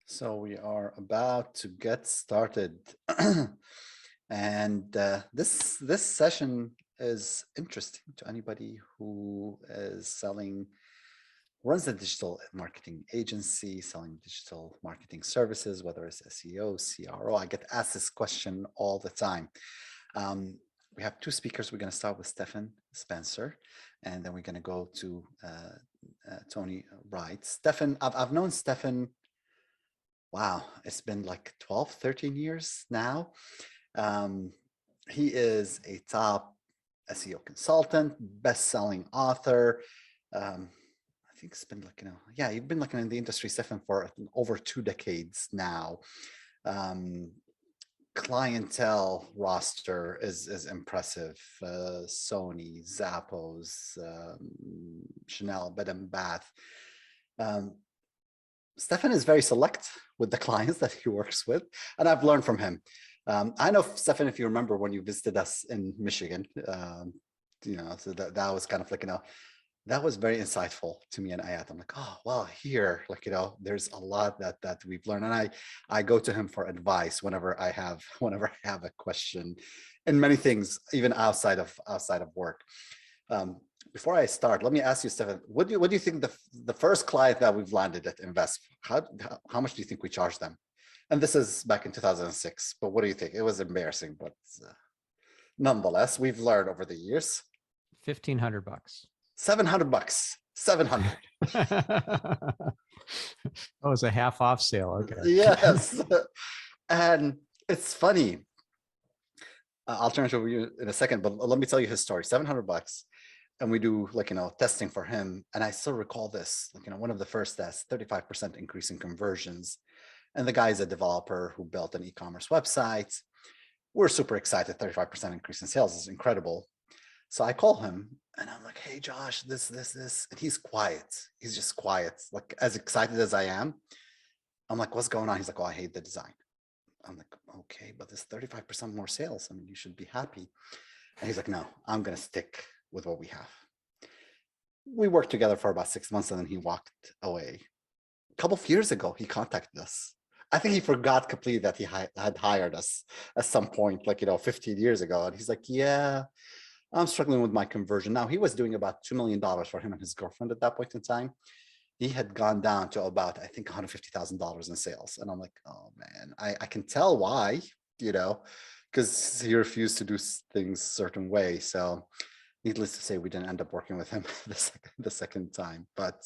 So we are about to get started, and this session is interesting to anybody who is runs a digital marketing agency, selling digital marketing services, whether it's SEO, CRO. I get asked this question all the time. Um, we have two speakers. We're going to start with Stephan Spencer, and then we're going to go to Tony Wright. Stephan, I've known Stephan. Wow, it's been like 12, 13 years now. Um, he is a top SEO consultant, best-selling author. I think it's been like, yeah, you've been looking in the industry, Stephan, for over 2 decades now. Clientele roster is impressive. Sony, Zappos, Chanel, Bed and Bath. Stephan is very select with the clients that he works with, and I've learned from him. I know, Stephan, if you remember when you visited us in Michigan, so that was kind of like, that was very insightful to me and Ayat. I'm like, oh, well, here, there's a lot that we've learned. And I go to him for advice whenever I have a question in many things, even outside of work. Before I start, let me ask you, Stephan, what do you think the first client that we've landed at Invest, how much do you think we charged them? And this is back in 2006, but what do you think? It was embarrassing, but nonetheless, we've learned over the years. $1,500. $700. 700. That was a half off sale. Okay. Yes. And it's funny. I'll turn it over to you in a second, but let me tell you his story. $700. And we do testing for him. And I still recall this, one of the first tests, 35% increase in conversions. And the guy is a developer who built an e-commerce website. We're super excited. 35% increase in sales is incredible. So I call him and I'm like, hey, Josh, this. And he's quiet. He's just quiet, like as excited as I am. I'm like, what's going on? He's like, oh, I hate the design. I'm like, okay, but there's 35% more sales. I mean, you should be happy. And he's like, no, I'm going to stick with what we have. We worked together for about 6 months and then he walked away. A couple of years ago, he contacted us. I think he forgot completely that he had hired us at some point, 15 years ago. And he's like, yeah, I'm struggling with my conversion. Now, he was doing about $2 million for him and his girlfriend at that point in time. He had gone down to about, I think, $150,000 in sales. And I'm like, oh, man, I can tell why, because he refused to do things a certain way. So needless to say, we didn't end up working with him the second time. But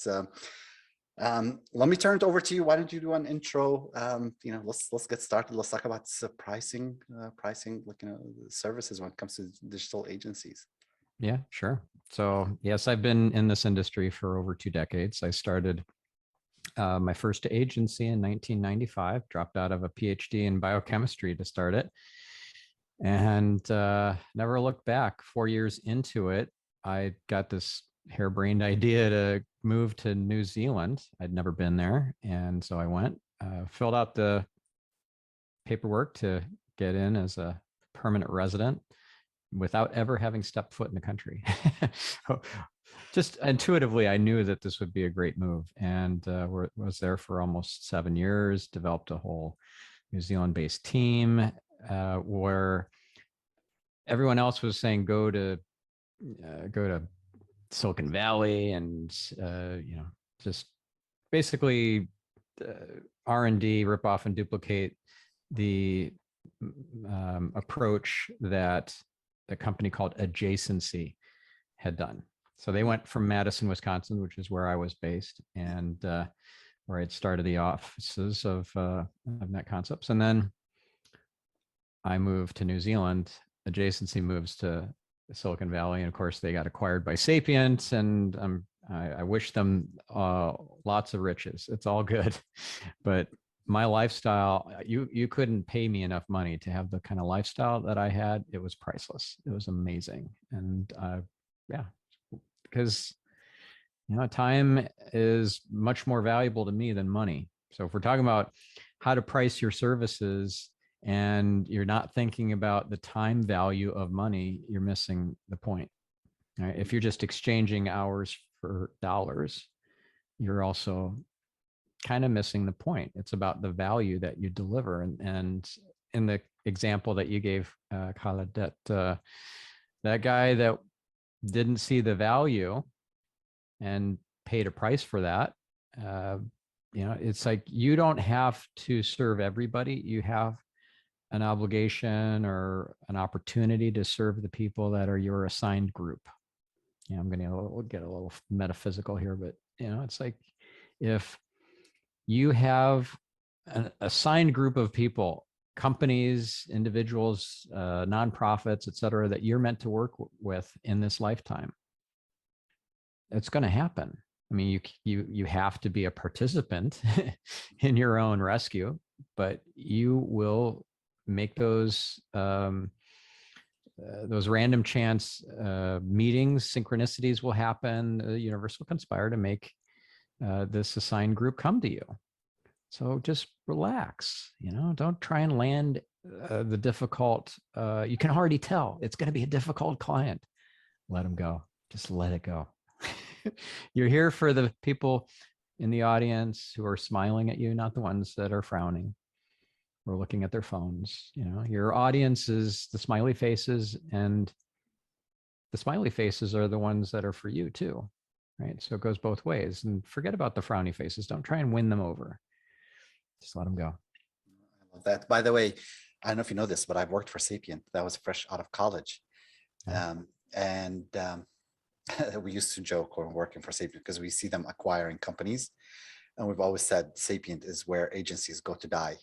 let me turn it over to you. Why don't you do an intro? Let's get started. Let's talk about pricing, services when it comes to digital agencies. Yeah, sure. So yes, I've been in this industry for over 2 decades. I started my first agency in 1995, dropped out of a PhD in biochemistry to start it, and never looked back. 4 years into it, I got this harebrained idea to move to New Zealand. I'd never been there. And so I went, filled out the paperwork to get in as a permanent resident without ever having stepped foot in the country. Just intuitively, I knew that this would be a great move, and was there for almost 7 years, developed a whole New Zealand-based team where everyone else was saying, go to Silicon Valley and, just basically R&D, rip off and duplicate the approach that a company called Adjacency had done. So they went from Madison, Wisconsin, which is where I was based, and where I'd started the offices of Net Concepts. And then I moved to New Zealand. Adjacency moves to Silicon Valley, and of course they got acquired by Sapient, and I wish them lots of riches. It's all good, but my lifestyle, you couldn't pay me enough money to have the kind of lifestyle that I had. It was priceless. It was amazing. And yeah, because time is much more valuable to me than money. So if we're talking about how to price your services and you're not thinking about the time value of money, you're missing the point. Right? If you're just exchanging hours for dollars, you're also kind of missing the point. It's about the value that you deliver. And in the example that you gave, Khalid, that guy that didn't see the value and paid a price for that, it's like, you don't have to serve everybody. You have an obligation or an opportunity to serve the people that are your assigned group. I'm going to get a little metaphysical here, but it's like, if you have an assigned group of people, companies, individuals, nonprofits, et cetera, that you're meant to work with in this lifetime, it's going to happen. I mean, you have to be a participant in your own rescue, but you will make those random chance meetings, synchronicities will happen. The universe will conspire to make this assigned group come to you. So just relax, don't try and land the difficult. You can already tell it's going to be a difficult client. Let them go. Just let it go. You're here for the people in the audience who are smiling at you, not the ones that are frowning or looking at their phones. Your audience is the smiley faces, and the smiley faces are the ones that are for you too, right? So it goes both ways. And forget about the frowny faces. Don't try and win them over. Just let them go. I love that. By the way, I don't know if you know this, but I've worked for Sapient. That was fresh out of college. We used to joke when working for Sapient, because we see them acquiring companies. And we've always said Sapient is where agencies go to die.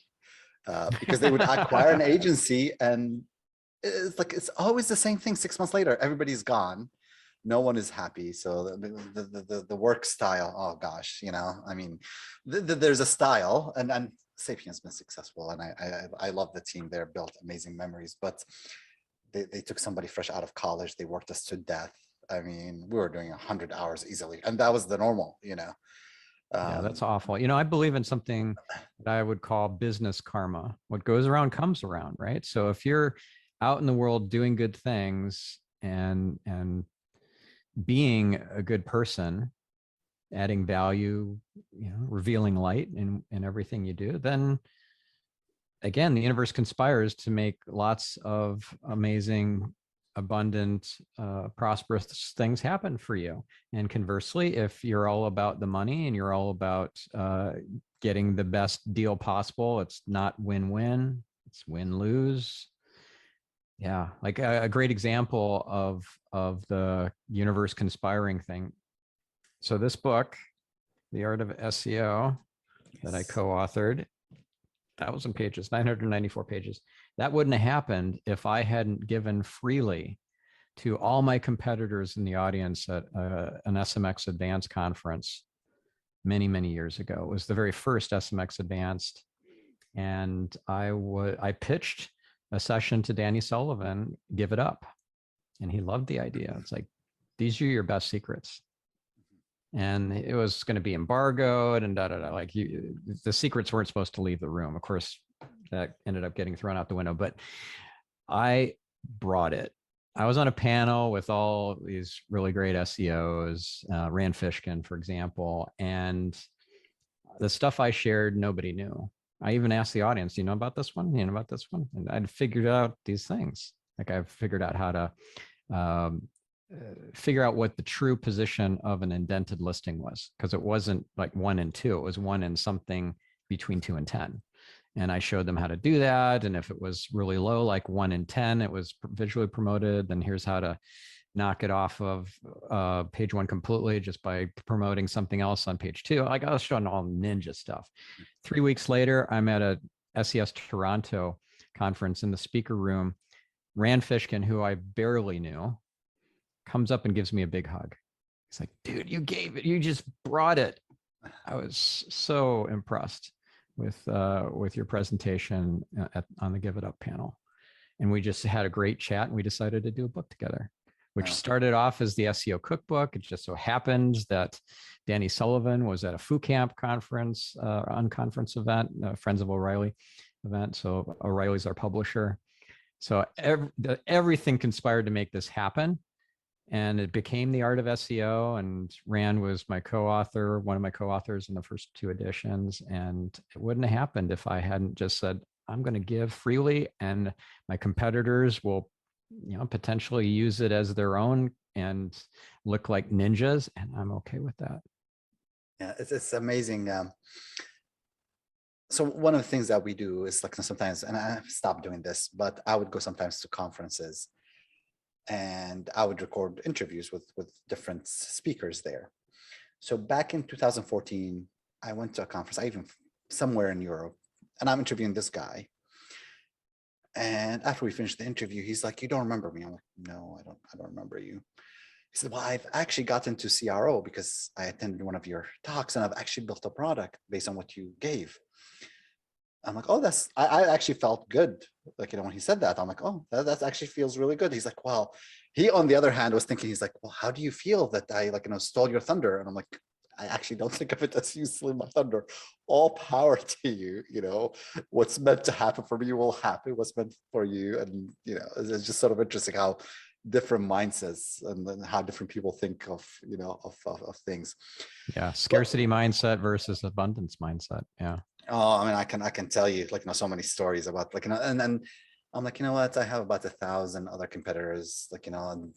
Because they would acquire an agency, and it's always the same thing. 6 months later, everybody's gone. No one is happy. So the work style, oh gosh, I mean, there's a style, and Sapient's been successful, and I love the team there, built amazing memories, but they took somebody fresh out of college. They worked us to death. I mean, we were doing 100 hours easily, and that was the normal, Yeah, that's awful. I believe in something that I would call business karma. What goes around comes around, right? So if you're out in the world doing good things and being a good person, adding value, revealing light in everything you do, then again, the universe conspires to make lots of amazing, abundant, prosperous things happen for you. And conversely, if you're all about the money and you're all about getting the best deal possible, it's not win-win, it's win-lose. Yeah, like a great example of the universe conspiring thing. So this book, The Art of SEO, that I co-authored, 1,000 pages, 994 pages. That wouldn't have happened if I hadn't given freely to all my competitors in the audience at an SMX Advanced conference many, many years ago. It was the very first SMX Advanced. And I pitched a session to Danny Sullivan, give it up. And he loved the idea. It's like, these are your best secrets. And it was going to be embargoed and like the secrets weren't supposed to leave the room. Of course, that ended up getting thrown out the window, but I brought it. I was on a panel with all these really great SEOs, Rand Fishkin, for example, and the stuff I shared, nobody knew. I even asked the audience, do you know about this one? You know about this one? And I'd figured out these things. Like I've figured out how to figure out what the true position of an indented listing was, because it wasn't like 1 and 2. It was 1 and something between 2 and 10. And I showed them how to do that. And if it was really low, like 1 in 10, it was visually promoted. Then here's how to knock it off of page 1 completely just by promoting something else on page 2. Like I was showing all ninja stuff. 3 weeks later, I'm at a SES Toronto conference in the speaker room. Rand Fishkin, who I barely knew, comes up and gives me a big hug. He's like, dude, you gave it. You just brought it. I was so impressed with your presentation on the Give It Up panel. And we just had a great chat, and we decided to do a book together, which started off as the SEO cookbook. It just so happened that Danny Sullivan was at a FooCamp conference, unconference event, Friends of O'Reilly event. So O'Reilly's our publisher. So everything conspired to make this happen. and it became The Art of SEO. And Rand was my co-author, one of my co-authors in the first two editions. And it wouldn't have happened if I hadn't just said, I'm going to give freely, and my competitors will, potentially use it as their own and look like ninjas. And I'm okay with that. Yeah, it's amazing. So one of the things that we do is like sometimes, and I've stopped doing this, but I would go sometimes to conferences and I would record interviews with different speakers there. So back in 2014, I went to a conference, I even somewhere in Europe, and I'm interviewing this guy. And after we finished the interview, he's like, "You don't remember me?" I'm like, "No, I don't remember you." He said, "Well, I've actually gotten to CRO because I attended one of your talks and I've actually built a product based on what you gave." I'm like, "Oh, I actually felt good." Like, when he said that, I'm like, "Oh, that actually feels really good." He's like, "Well," he, on the other hand, was thinking, he's like, "Well, how do you feel that I stole your thunder?" And I'm like, "I actually don't think of it as you stealing my thunder. All power to you. What's meant to happen for me will happen. What's meant for you." And, it's just sort of interesting how different mindsets and then how different people think of, of things. Yeah. But Scarcity mindset versus abundance mindset. Yeah. oh, I mean, I can tell you so many stories about and I'm like, what? I have about 1,000 other competitors, and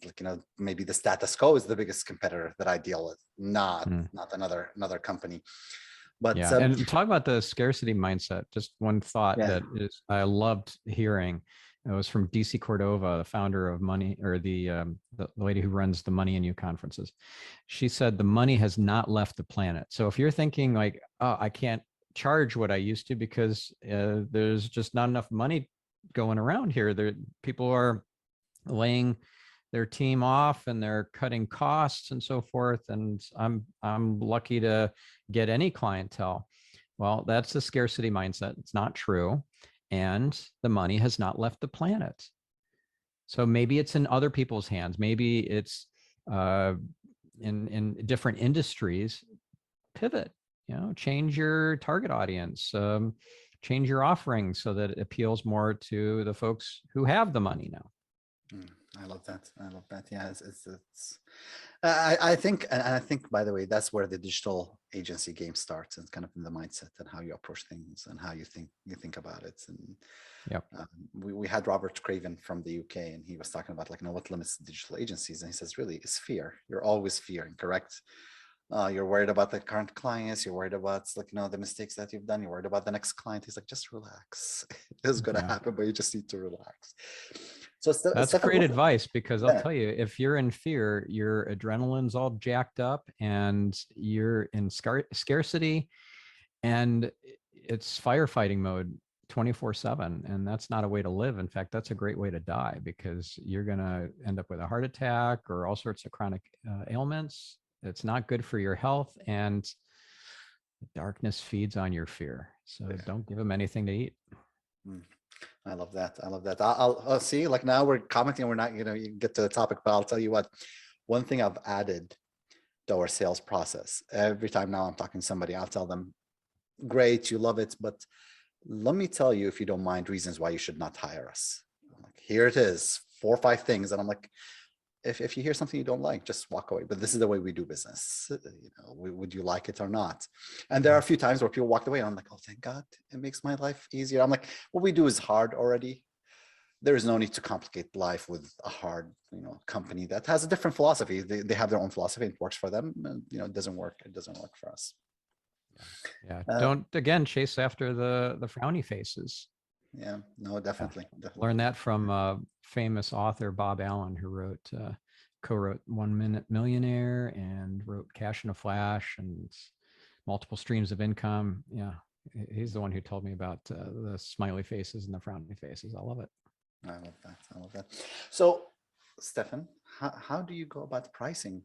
maybe the status quo is the biggest competitor that I deal with, not Mm. another company. But Yeah. And talk about the scarcity mindset. Just one thought yeah, that is I loved hearing. It was from DC Cordova, the founder of Money, or the lady who runs the Money and You conferences. She said the money has not left the planet. So if you're thinking like, oh, I can't charge what I used to because there's just not enough money going around here. People are laying their team off and they're cutting costs and so forth. And I'm lucky to get any clientele. Well, that's the scarcity mindset. It's not true. And the money has not left the planet. So maybe it's in other people's hands. Maybe it's uh, in different industries. Pivot, change your target audience, change your offering so that it appeals more to the folks who have the money now. I love that. I love that. Yeah, I think, and I think, by the way, that's where the digital agency game starts, and kind of in the mindset and how you approach things and how you think about it. And Yep. we had Robert Craven from the UK, and he was talking about what limits digital agencies, and he says really it's fear. You're always fearing, correct? You're worried about the current clients. You're worried about the mistakes that you've done. You're worried about the next client. He's like, just relax. This is gonna Yeah. happen, but you just need to relax. So That's Stefan, great advice because I'll yeah, tell you, if you're in fear, your adrenaline's all jacked up and you're in scarcity and it's firefighting mode 24/7. And that's not a way to live. In fact, that's a great way to die because you're going to end up with a heart attack or all sorts of chronic ailments. It's not good for your health. And darkness feeds on your fear. So yeah. don't give them anything to eat. Mm. I love that. I love that. I'll see. Like now we're commenting. We're not. You get to the topic, but I'll tell you what. One thing I've added to our sales process. Every time now I'm talking to somebody, I'll tell them, "Great, you love it, but let me tell you, if you don't mind, reasons why you should not hire us." I'm like, here it is, 4 or 5 things, and I'm like, if you hear something you don't like, just walk away. But this is the way we do business. Would you like it or not? And there are a few times where people walked away, and I'm like, oh, thank God, it makes my life easier. I'm like, what we do is hard already. There is no need to complicate life with a hard, company that has a different philosophy. They have their own philosophy. It works for them. And, it doesn't work. It doesn't work for us. Yeah. Uh, Don't again chase after the frowny faces. yeah, no, Yeah. definitely, Learn definitely. that from famous author Bob Allen, who co-wrote 1 Minute Millionaire and wrote Cash in a Flash and multiple streams of income. Yeah, he's the one who told me about the smiley faces and the frowny faces. I love it. I love that. I love that. So, Stefan, how do you go about pricing?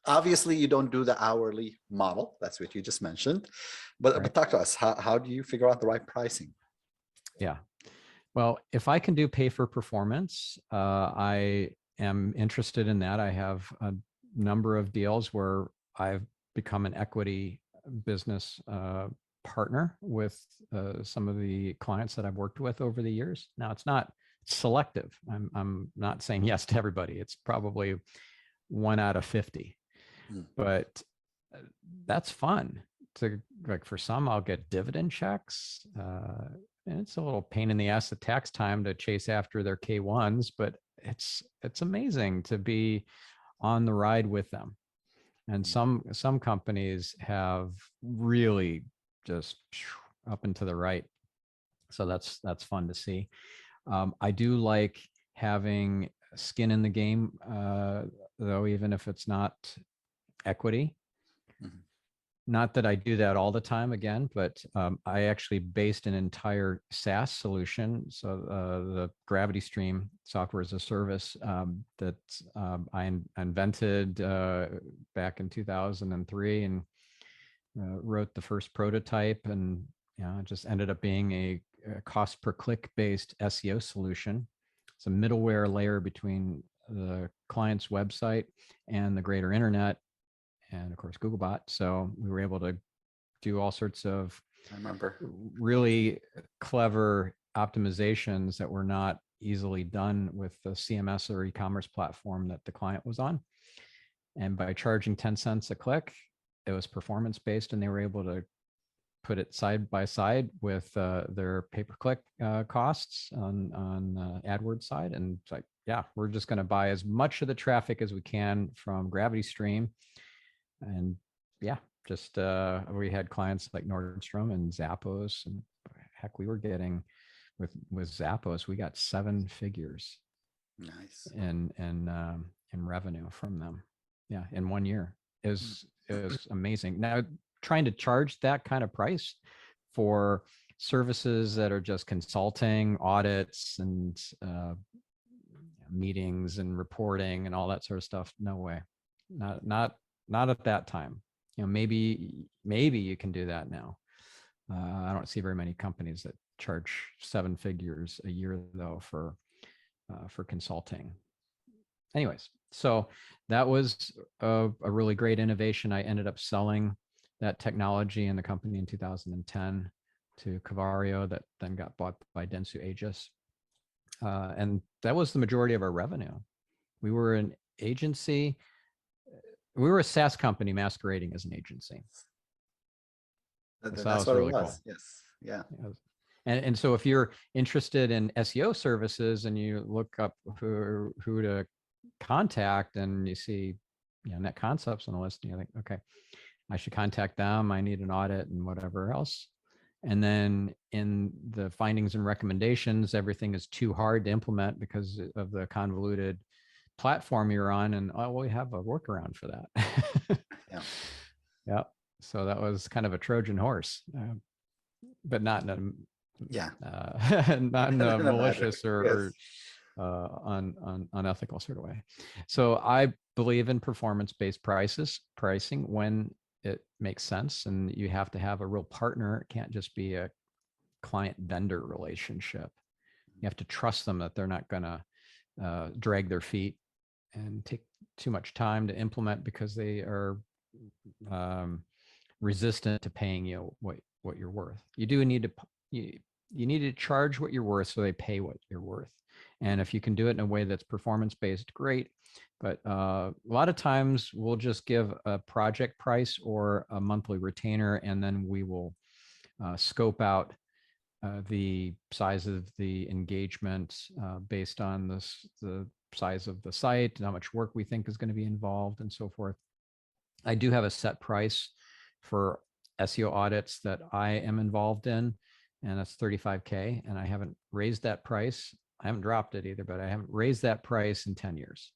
Obviously you don't do the hourly model. That's what you just mentioned. But Right. talk to us. How do you figure out the right pricing? Yeah. Well, if I can do pay for performance, I am interested in that. I have a number of deals where I've become an equity business partner with some of the clients that I've worked with over the years. Now, it's not selective. I'm not saying yes to everybody. It's probably 1 out of 50, but that's fun. To like for some, I'll get dividend checks. And it's a little pain in the ass at tax time to chase after their K1s, but it's amazing to be on the ride with them. And some companies have really just up and to the right. So that's fun to see. I do like having skin in the game, though, even if it's not equity. Not that I do that all the time again, but I actually based an entire SaaS solution. So the Gravity Stream software as a service that I invented back in 2003 and wrote the first prototype, and it just ended up being a cost per click based SEO solution. It's a middleware layer between the client's website and the greater internet, and of course Googlebot. So we were able to do all sorts of really clever optimizations that were not easily done with the CMS or e-commerce platform that the client was on. And by charging 10 cents a click, it was performance based, and they were able to put it side by side with their pay-per-click costs on AdWords side. And it's like, yeah, we're just going to buy as much of the traffic as we can from Gravity Stream. And yeah, just we had clients like Nordstrom and Zappos, and heck, we were getting with Zappos, we got 7 figures in revenue from them. Yeah, in 1 year. It was amazing. Now, trying to charge that kind of price for services that are just consulting, audits, and meetings and reporting and all that sort of stuff, no way. Not at that time. Maybe you can do that now. I don't see very many companies that charge 7 figures a year though for consulting. Anyways, so that was a really great innovation. I ended up selling that technology in the company in 2010 to Cavario, that then got bought by Dentsu Aegis. And that was the majority of our revenue. We were an agency. We were a SaaS company masquerading as an agency. That's what really it was. Cool. Yes. Yeah. And so if you're interested in SEO services and you look up who to contact, and you see Net Concepts on the list, and you think, okay, I should contact them. I need an audit and whatever else. And then in the findings and recommendations, everything is too hard to implement because of the convoluted platform you're on, and we have a workaround for that. Yeah. So that was kind of a Trojan horse, but not in a not in a malicious or unethical sort of way. So I believe in performance-based pricing when it makes sense, and you have to have a real partner. It can't just be a client-vendor relationship. You have to trust them that they're not going to drag their feet and take too much time to implement because they are resistant to paying you what you're worth. You do need to you need to charge what you're worth so they pay what you're worth. And if you can do it in a way that's performance-based, great. But a lot of times we'll just give a project price or a monthly retainer, and then we will scope out the size of the engagement based on the size of the site and how much work we think is going to be involved and so forth. I do have a set price for SEO audits that I am involved in, and that's $35K. And I haven't raised that price. I haven't dropped it either, but I haven't raised that price in 10 years.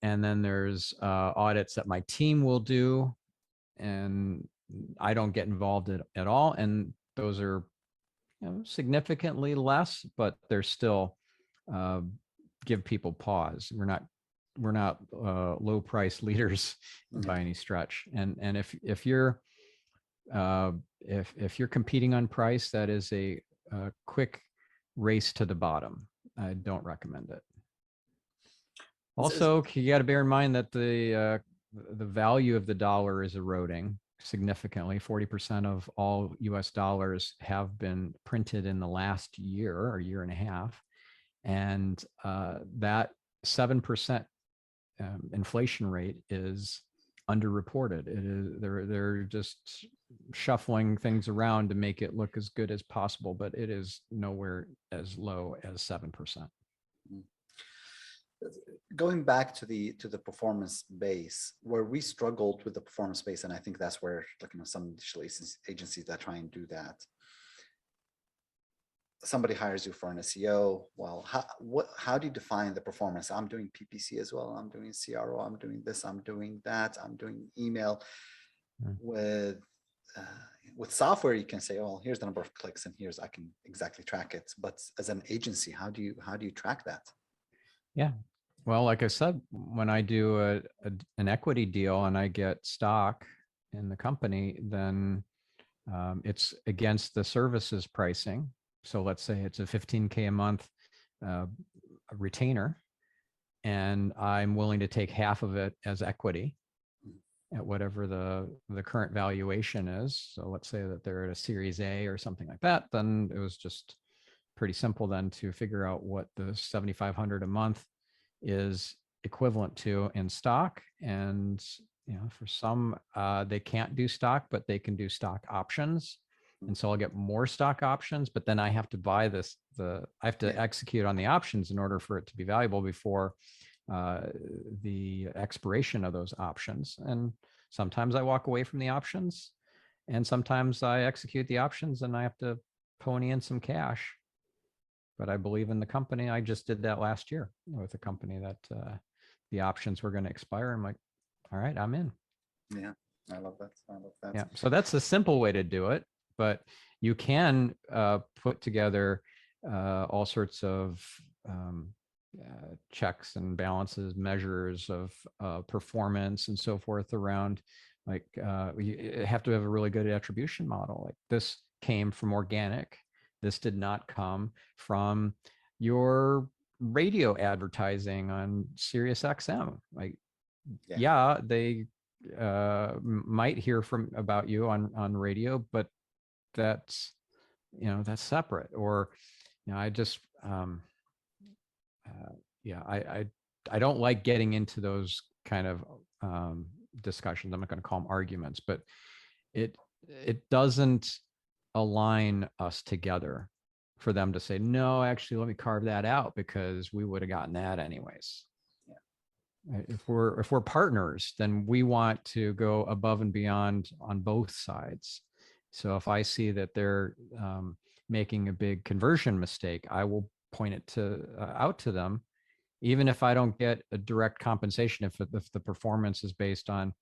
And then there's audits that my team will do, and I don't get involved at all. And those are significantly less, but they're still give people pause. We're not low price leaders by any stretch. And if you're competing on price, that is a quick race to the bottom. I don't recommend it. Also, you got to bear in mind that the value of the dollar is eroding significantly. 40% of all US dollars have been printed in the last year or year and a half. And that 7% inflation rate is underreported. It is they're just shuffling things around to make it look as good as possible, but it is nowhere as low as 7%. Going back to the performance base, where we struggled with the performance base, and I think that's where, like, some digital agencies that try and do that. Somebody hires you for an SEO. Well, how do you define the performance? I'm doing PPC as well. I'm doing CRO. I'm doing this. I'm doing that. I'm doing email. With software, you can say, oh, here's the number of clicks, and I can exactly track it. But as an agency, how do you track that? Yeah. Well, like I said, when I do an equity deal and I get stock in the company, then it's against the services pricing. So let's say it's a 15K a month retainer, and I'm willing to take half of it as equity at whatever the current valuation is. So let's say that they're at a Series A or something like that. Then it was just pretty simple then to figure out what the 7,500 a month is equivalent to in stock. And for some, they can't do stock, but they can do stock options. And so I'll get more stock options, but then I have to buy I have to execute on the options in order for it to be valuable before the expiration of those options. And sometimes I walk away from the options, and sometimes I execute the options and I have to pony in some cash. But I believe in the company. I just did that last year with a company that the options were going to expire. I'm like, all right, I'm in. Yeah, I love that. Yeah, so that's a simple way to do it, but you can put together all sorts of checks and balances, measures of performance and so forth around, like you have to have a really good attribution model. Like, this came from organic. This did not come from your radio advertising on Sirius XM. Like, yeah, they might hear about you on radio, but that's separate. Or I just I don't like getting into those kind of discussions. I'm not going to call them arguments, but it doesn't align us together for them to say, no, actually, let me carve that out because we would have gotten that anyways. If we're partners, then we want to go above and beyond on both sides. So if I see that they're making a big conversion mistake, I will point it out to them, even if I don't get a direct compensation, if the performance is based on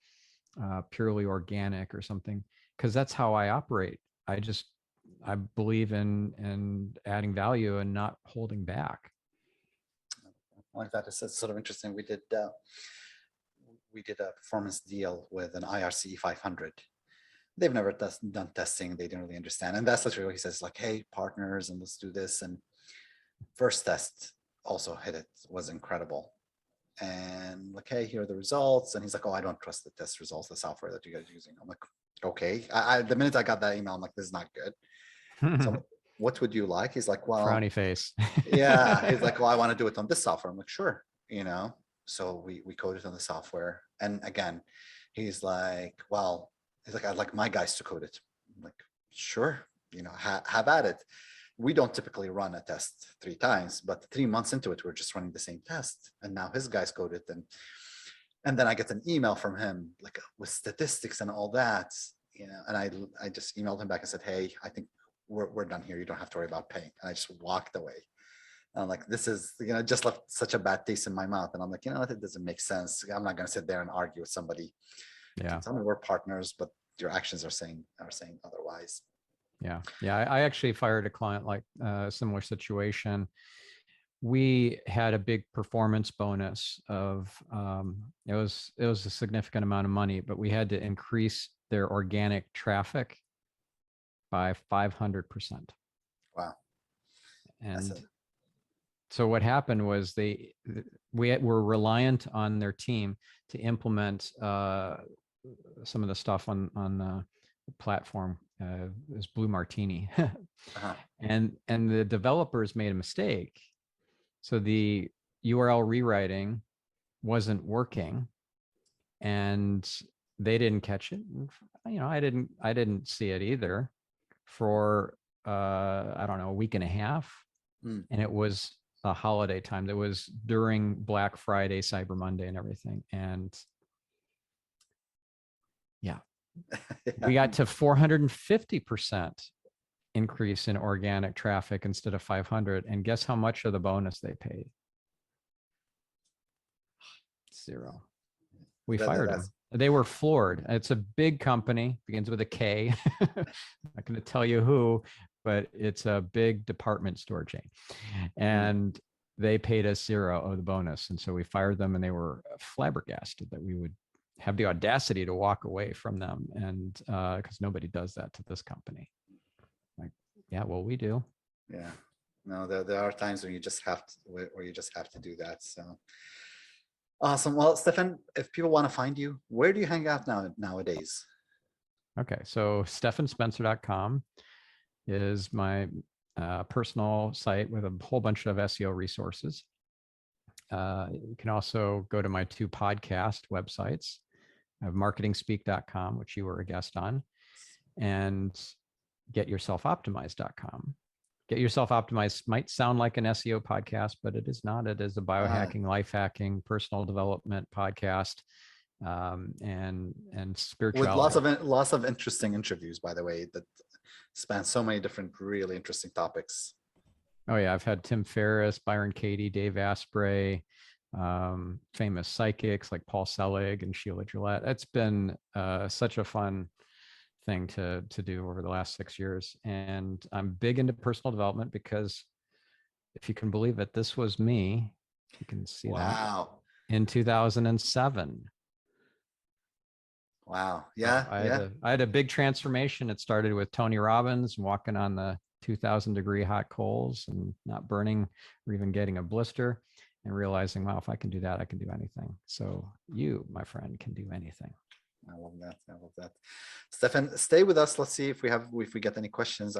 purely organic or something, because that's how I operate. I believe in adding value and not holding back. Like that, it's sort of interesting. We did a performance deal with an IRC 500. They've never done testing. They didn't really understand. And that's literally what he says, like, hey, partners, and let's do this. And first test also hit it, was incredible. And like, hey, here are the results. And he's like, oh, I don't trust the test results, the software that you guys are using. I'm like, okay. The minute I got that email, I'm like, this is not good. So I'm like, what would you like? He's like, well, frowny face. Yeah. He's like, well, I want to do it on this software. I'm like, sure. So we coded on the software. And again, he's like, well, I'd like my guys to code it. I'm like, sure, have at it. We don't typically run a test 3 times, but 3 months into it, we're just running the same test. And now his guys code it. And then I get an email from him, like, with statistics and all that, and I just emailed him back and said, hey, I think we're done here. You don't have to worry about paying. And I just walked away. And I'm like, this is, just left such a bad taste in my mouth. And I'm like, it doesn't make sense. I'm not going to sit there and argue with somebody. Yeah. Tell me we're partners, but your actions are saying otherwise. Yeah. I actually fired a client like a similar situation. We had a big performance bonus of it was a significant amount of money, but we had to increase their organic traffic by 500%. Wow. And so what happened was we were reliant on their team to implement some of the stuff on the platform, is Blue Martini. And the developers made a mistake, So the URL rewriting wasn't working, and they didn't catch it. You know, I didn't see it either for I don't know, a week and a half. Mm. And it was a holiday time. That was during Black Friday, Cyber Monday, and everything. And yeah, we got to 450% increase in organic traffic instead of 500. And guess how much of the bonus they paid? Zero. We fired them. They were floored. It's a big company, begins with a K. I'm not going to tell you who, but it's a big department store chain. And they paid us zero of the bonus. And so we fired them, and they were flabbergasted that we would have the audacity to walk away from them. And because nobody does that to this company. Like, yeah, well, we do. Yeah. No, there are times when you just have to, where you just have to do that. So awesome. Well, Stephan, if people want to find you, where do you hang out nowadays? Okay, so stephanspencer.com is my personal site with a whole bunch of SEO resources. You can also go to my 2 podcast websites. I have marketingspeak.com, which you were a guest on, and getyourselfoptimized.com. Get Yourself Optimized might sound like an SEO podcast, but it is not. It is a biohacking, life hacking, personal development podcast, and spirituality. With lots of interesting interviews, by the way, that span so many different really interesting topics. Oh yeah, I've had Tim Ferriss, Byron Katie, Dave Asprey, famous psychics like Paul Selig and Sheila Gillette. It's been such a fun thing to do over the last 6 years. And I'm big into personal development because, if you can believe it, this was me. You can see that in 2007. Wow. Yeah. So I had a big transformation. It started with Tony Robbins walking on the 2,000-degree hot coals and not burning or even getting a blister, and realizing, wow, if I can do that, I can do anything. So you, my friend, can do anything. I love that. I love that. Stephan, stay with us. Let's see if we get any questions.